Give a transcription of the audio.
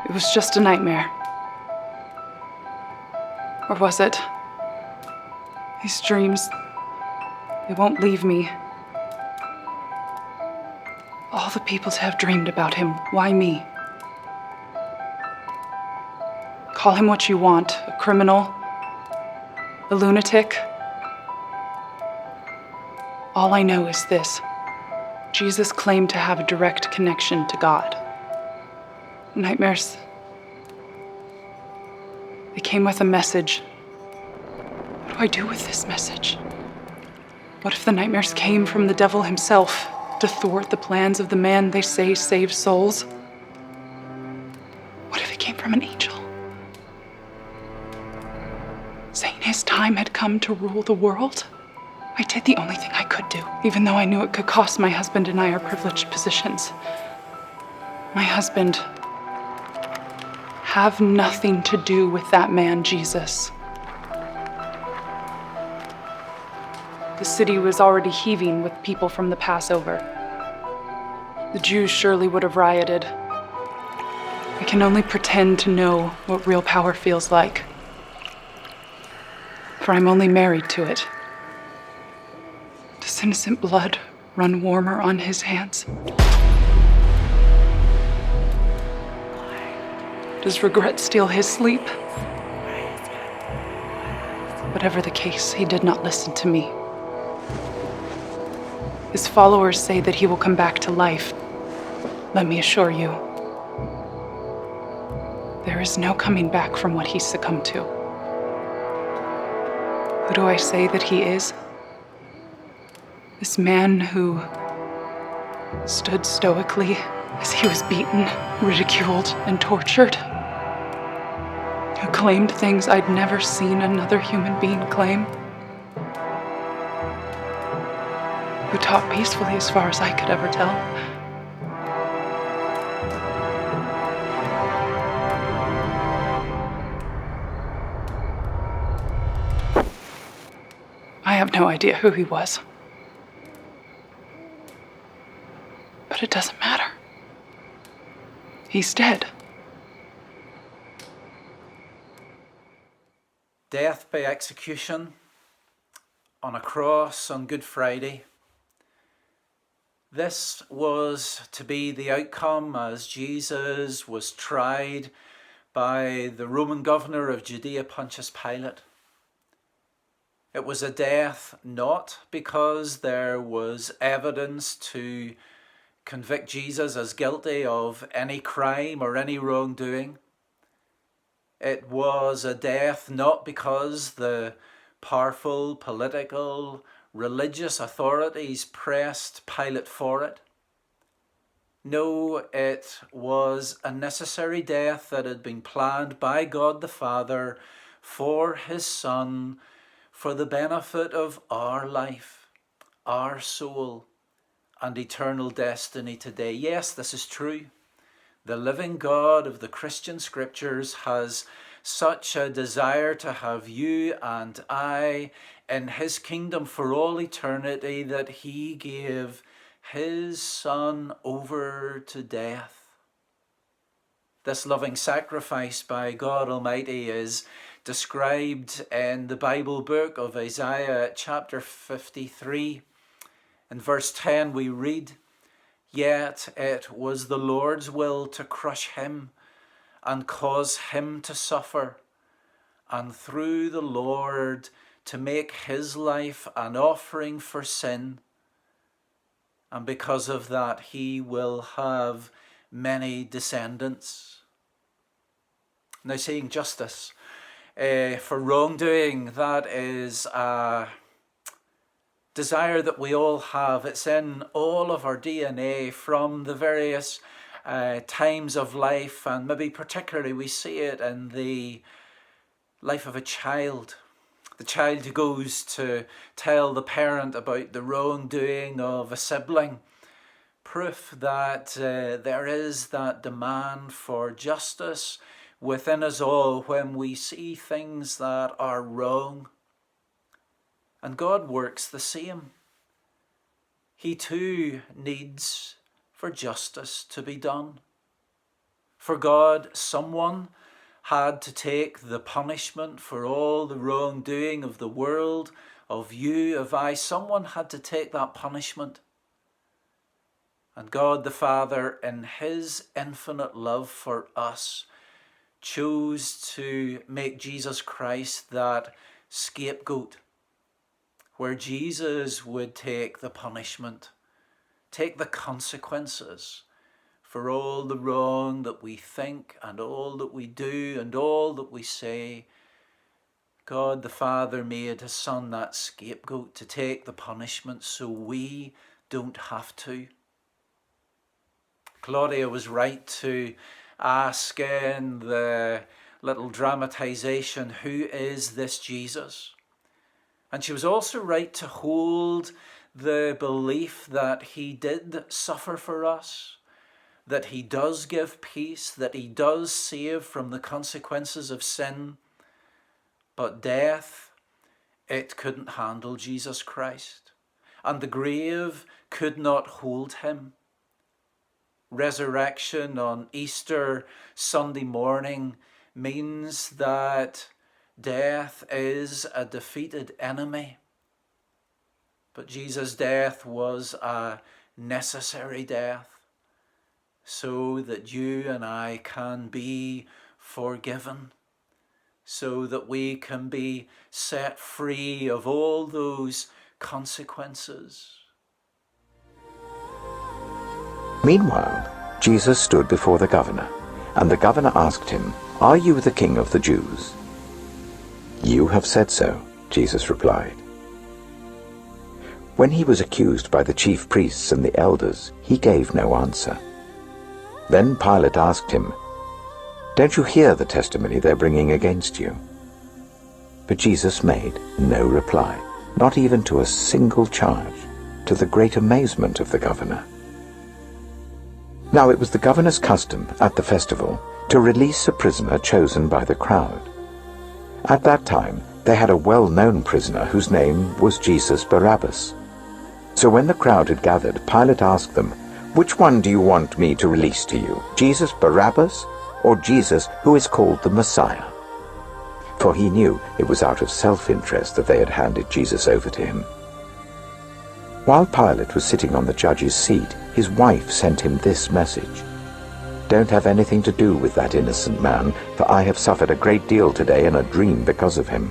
It was just a nightmare. Or was it? These dreams, they won't leave me. All the peoples have dreamed about him. Why me? Call him what you want, a criminal, a lunatic. All I know is this: Jesus claimed to have a direct connection to God. Nightmares, they came with a message. What do I do with this message? What if the nightmares came from the devil himself to thwart the plans of the man they say saves souls? What if it came from an angel, saying his time had come to rule the world? I did the only thing I could do, even though I knew it could cost my husband and I our privileged positions. My husband have nothing to do with that man, Jesus. The city was already heaving with people from the Passover. The Jews surely would have rioted. I can only pretend to know what real power feels like, for I'm only married to it. Does innocent blood run warmer on his hands? Does regret steal his sleep? Whatever the case, he did not listen to me. His followers say that he will come back to life. Let me assure you, there is no coming back from what he succumbed to. Who do I say that he is? This man who stood stoically as he was beaten, ridiculed, and tortured. Who claimed things I'd never seen another human being claim. Who taught peacefully as far as I could ever tell. I have no idea who he was. But it doesn't matter. He's dead. Death by execution on a cross on Good Friday. This was to be the outcome as Jesus was tried by the Roman governor of Judea, Pontius Pilate. It was a death not because there was evidence to convict Jesus as guilty of any crime or any wrongdoing. It was a death not because the powerful political, religious authorities pressed Pilate for it. No, it was a necessary death that had been planned by God the Father for his Son, for the benefit of our life, our soul, and eternal destiny today. Yes, this is true. The living God of the Christian Scriptures has such a desire to have you and I in his kingdom for all eternity that he gave his Son over to death. This loving sacrifice by God Almighty is described in the Bible book of Isaiah chapter 53. In verse 10 we read, "Yet it was the Lord's will to crush him and cause him to suffer, and through the Lord to make his life an offering for sin. And because of that, he will have many descendants." Now, seeing justice for wrongdoing, that is a desire that we all have. It's in all of our DNA from the various times of life, and maybe particularly we see it in the life of a child. The child who goes to tell the parent about the wrongdoing of a sibling. Proof that there is that demand for justice within us all when we see things that are wrong. And God works the same. he too needs for justice to be done. For God, someone had to take the punishment for all the wrongdoing of the world, of you, of I. Someone had to take that punishment. And God the Father, in his infinite love for us, chose to make Jesus Christ that scapegoat, where Jesus would take the punishment, take the consequences for all the wrong that we think and all that we do and all that we say. God the Father made his Son that scapegoat to take the punishment so we don't have to. Claudia was right to ask in the little dramatization, who is this Jesus? And she was also right to hold the belief that he did suffer for us, that he does give peace, that he does save from the consequences of sin. But death, it couldn't handle Jesus Christ. And the grave could not hold him. Resurrection on Easter Sunday morning means that death is a defeated enemy. But Jesus' death was a necessary death so that you and I can be forgiven, so that we can be set free of all those consequences. Meanwhile, Jesus stood before the governor, and the governor asked him, "Are you the king of the Jews?" "You have said so," Jesus replied. When he was accused by the chief priests and the elders, he gave no answer. Then Pilate asked him, "Don't you hear the testimony they're bringing against you?" But Jesus made no reply, not even to a single charge, to the great amazement of the governor. Now it was the governor's custom at the festival to release a prisoner chosen by the crowd. At that time they had a well-known prisoner whose name was Jesus Barabbas. So when the crowd had gathered, Pilate asked them, "Which one do you want me to release to you, Jesus Barabbas or Jesus who is called the Messiah?" For he knew it was out of self-interest that they had handed Jesus over to him. While Pilate was sitting on the judge's seat, his wife sent him this message: "Don't have anything to do with that innocent man, for I have suffered a great deal today in a dream because of him."